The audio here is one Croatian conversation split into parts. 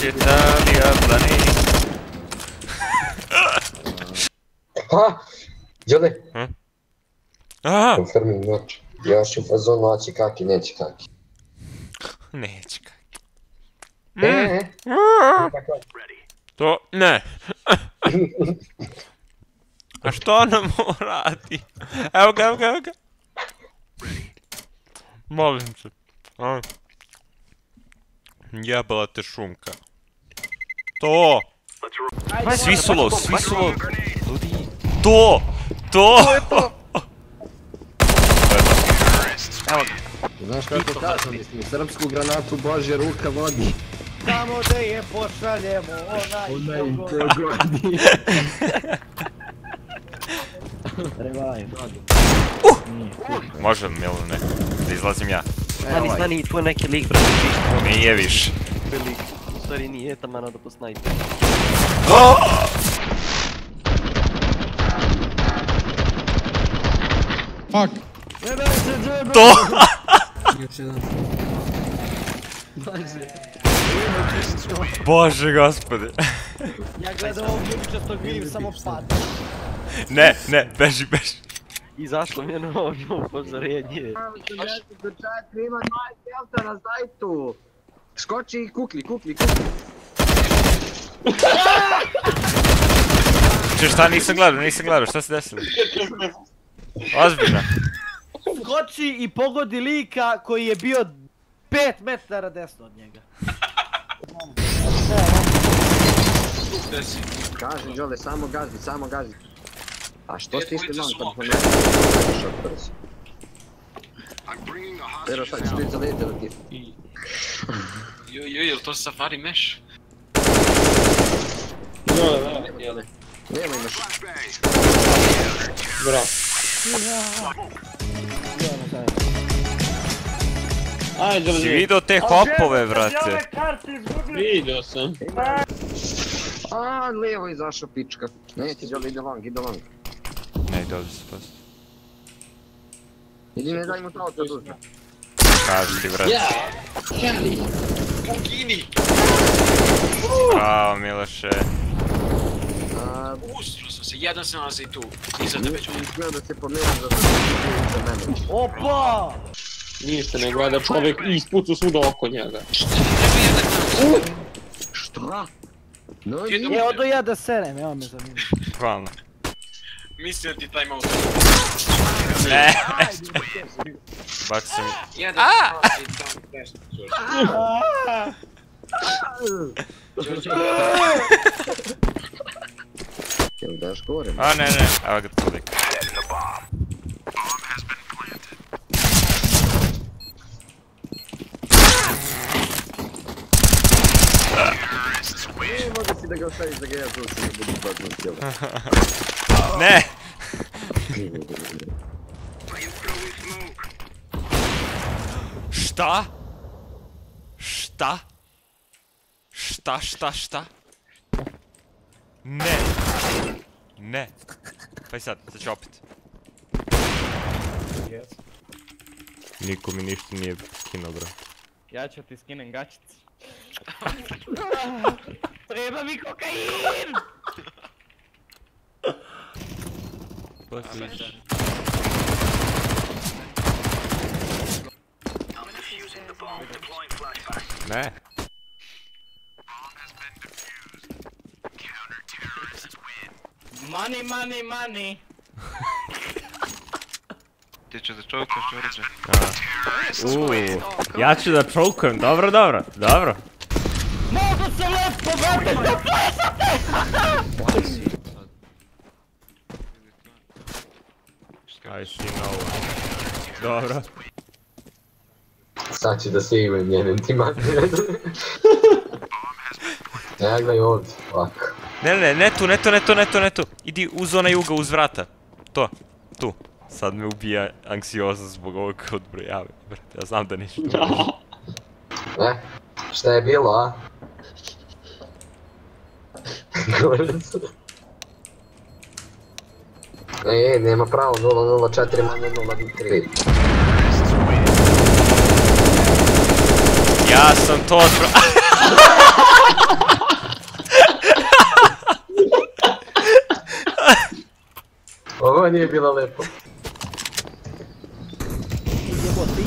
Italija, planet. Ha! Đole! Aha! Confirming noć. Još u fazonu oći kaki, neće kaki. Neće kaki. To, ne. A što nam radi? Evo ga, evo ga, evo ga. Molim se. Jebala te šunka. To! Svi su low, svi su low. To! To! Evo ga. Znaš kako kažem, mislim, srpsku granatu Božja ruka vodi. Tamo da je pošaljemo, onaj ko godi. Revive. Može Milo, ne? Da izlazim ja. Stani, tu je neki lik protiv čišta. Nije više. Lik, u stvari nije, tamo nada po snajper. Fuck! To! Još jedan. Bože gospode. Ja gledam ovog ljubičastog vidim samo pad. Ne, ne, beži, beži. Izašlo mi je novo upozorenje. Ima 2 kelta na sajtu. Skoči i kukli. Če šta, nisam gledao, šta se desilo? Ozbiljno. Skoči i pogodi lika koji je bio 5 metara desno od njega. Kaži Đole, samo gazi. A što stište nam kad ponovno šok brzo? Pero sad ćeš biti zaletelo ti. Jel to Safari Mesh? Nema imaš. Bravo. Ajde, Si vidio te hopove, vrate? vidio sam. A, lijevo izašao pička. Neće Đole, ide long. Ne, ide ovdje se posto. Idi ne daj mu to da uzme. Kaži ti, vrate. Kelly! Kukini! Bravo, Miloše. Ustro sam se, jedan se nalazi tu. Iza tebe ću. Nisam smio da se pomerim za da se mene. Opa! Ništa ne gleda čovjek i ispucu svuda oko njega. Šta? No Je, odo ja da serem, evo me zanima. Hvala. Mislim da ti time out. Ne! Baci se mi... Jedan se tamo desno. Jel daš gore? A, ne, evo ga tu lik. Može si da ga ostaviš da ga ja zvuči ne budu bazno cijelo. Ne! Šta? Šta? Šta? Ne! Ne! Pa i sad ću opet. Niko mi ništa nije skinuo, bro. Ja ću ti skinem gačicu. Treba mi kokain! Ne. Money! Ti ću da čovjekaš čovječe. Ja ću da čokujem, dobro. Mogu se letko vrati da plesate! I see no one. Dobro. Sad ću da sigujem njenim tima. Ja gledaj ovdje, ovako. Ne tu. Idi uz onaj ugao, uz vrata. To, tu. Sad me ubija anksioznost zbog ovog odbrojavanja, brate. Ja znam da ništa. Šta je bilo, a? Nema pravo, 004 manje 0-3. Ja sam to odbrojao. Ovo nije bilo lepo.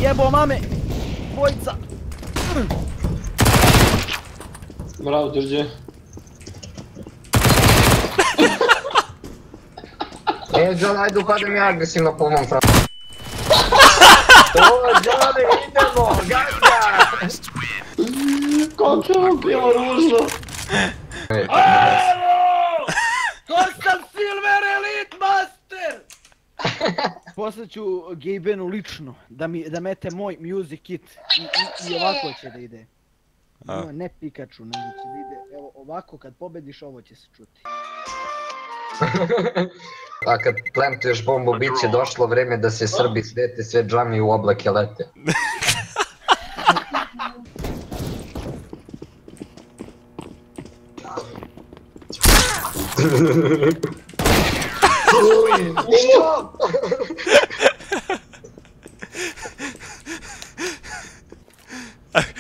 Jebo mame! Dvojica! Bravo, drže. John, ajde upadem ja agresivno po mom fragu. O, John, idemo, gađa! Kako je ovo bilo ružno. To sam Silver Elite Master! Poslaću Gabenu lično, da mete moj music kit i ovako će da ide. Ne Pikachu, nego će da ide, evo ovako kad pobediš ovo će se čuti. A kad plantuješ bombu, bit će došlo vreme da se Srbi svete, sve džami u oblake lete.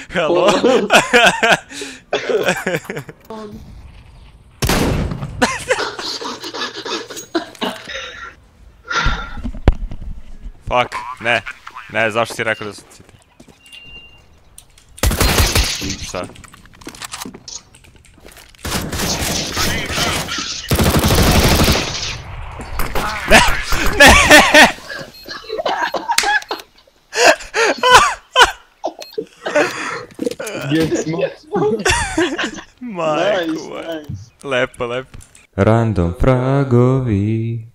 Hello? Fuck, ne, zašto si rekao da su cite? Šta? Ne! Majku, lepo. Random fragovi.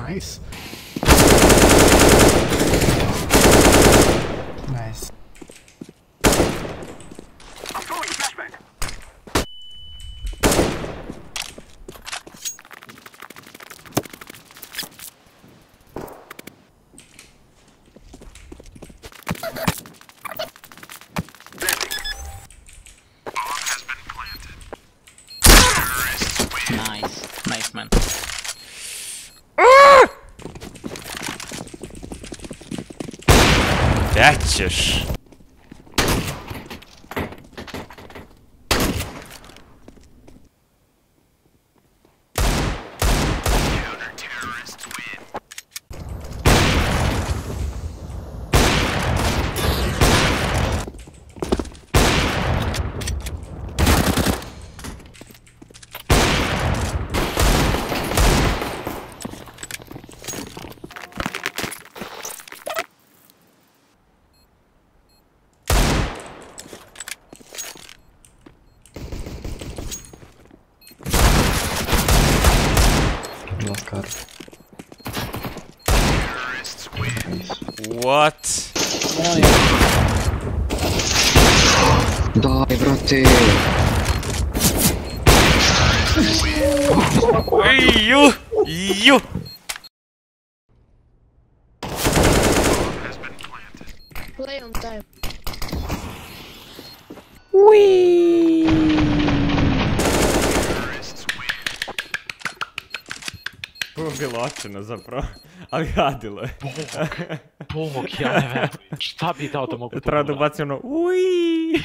Nice. Nice. Nice man. Gdje ćeš? What? Daj, brate! Ju! Play on time. Ovo je bilo očeno zapravo, ali radilo je. Bog, ja ne verujem. Šta bi dao da mogu Treba da ubacim ono uiii.